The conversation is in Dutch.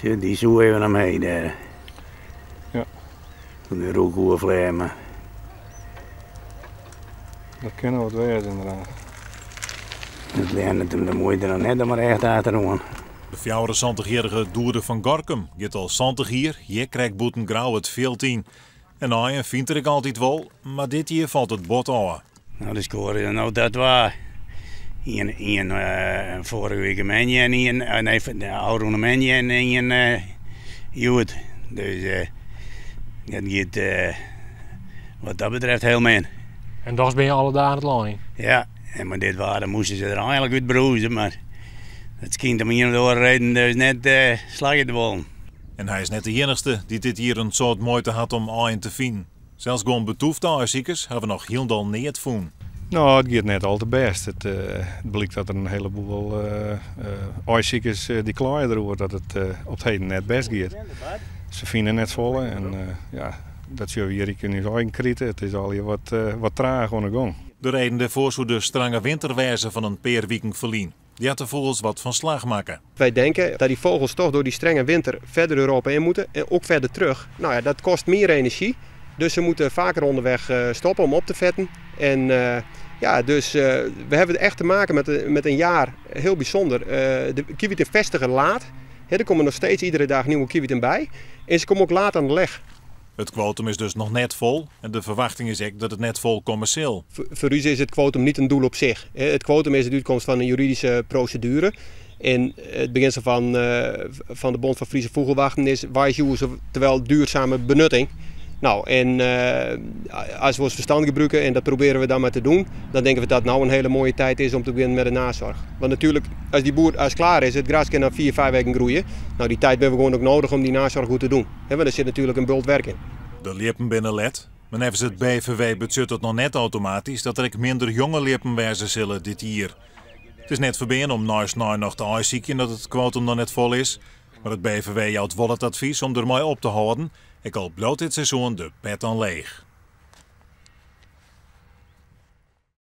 Zo, die zo even naar mij daar. Ja. Toen de rook overvlammen. Dat kunnen wat wezen inderdaad. Het leent hem de moeite nog net maar echt achterom. De 74-jarige Doerde van Gorkum gaat al 70 hier. Je krijgt boeten grauw het veld in. En hij vindt er ik altijd wel, maar dit hier valt het bot aan. Nou, de score is nou dat waar. Vorige week een manje en de oude manje en een Jood. Dus dat gaat wat dat betreft heel min. En dus ben je alle dagen het lijn? Ja, maar dit waren moesten ze er eigenlijk uit broezen, maar het schijnt om hier door rijden, dus net slagen te wollen. En hij is net de enigste die dit hier een soort moeite had om aan te vinden. Zelfs gewoon betoefde huisziekers hebben we nog heel niet gevonden. Nou, het gaat net al te best. Het blijkt dat er een heleboel huisziekers die klaaien erover dat het op het heden net best gaat. Ze vinden net vol en ja, dat zullen we hier kunnen eigen krieten. Het is al hier wat traag aan de gang. De reden daarvoor zou de strenge winterwijze van een paar weken verlien. Die had de vogels wat van slag maken. Wij denken dat die vogels toch door die strenge winter verder Europa in moeten en ook verder terug. Nou ja, dat kost meer energie. Dus ze moeten vaker onderweg stoppen om op te vetten. En ja, dus we hebben het echt te maken met een jaar heel bijzonder. De kievieten vestigen laat. Er komen nog steeds iedere dag nieuwe kievieten bij. En ze komen ook laat aan de leg. Het kwotum is dus nog net vol en de verwachting is ook dat het net vol commercieel. Voor u is het kwotum niet een doel op zich. Het kwotum is de uitkomst van een juridische procedure. En het beginsel van de Bond van Friese Vogelwachten is terwijl duurzame benutting. Nou, en als we ons verstand gebruiken en dat proberen we dan maar te doen, dan denken we dat nou een hele mooie tijd is om te beginnen met de nazorg. Want natuurlijk, als die boer klaar is, het gras kan na 4-5 weken groeien. Nou, die tijd hebben we gewoon ook nodig om die nazorg goed te doen. Want er zit natuurlijk een bult werk in. De liepen binnen let, maar even het BVW budget nog net automatisch dat er ook minder jonge liepen wijzen zullen dit jaar. Het is net voorbij om naast nog te uitzieken dat het kwotum nog net vol is. Maar het BVW houdt wel het advies om er mooi op te houden. Ik al bloot dit seizoen de pet aan leeg.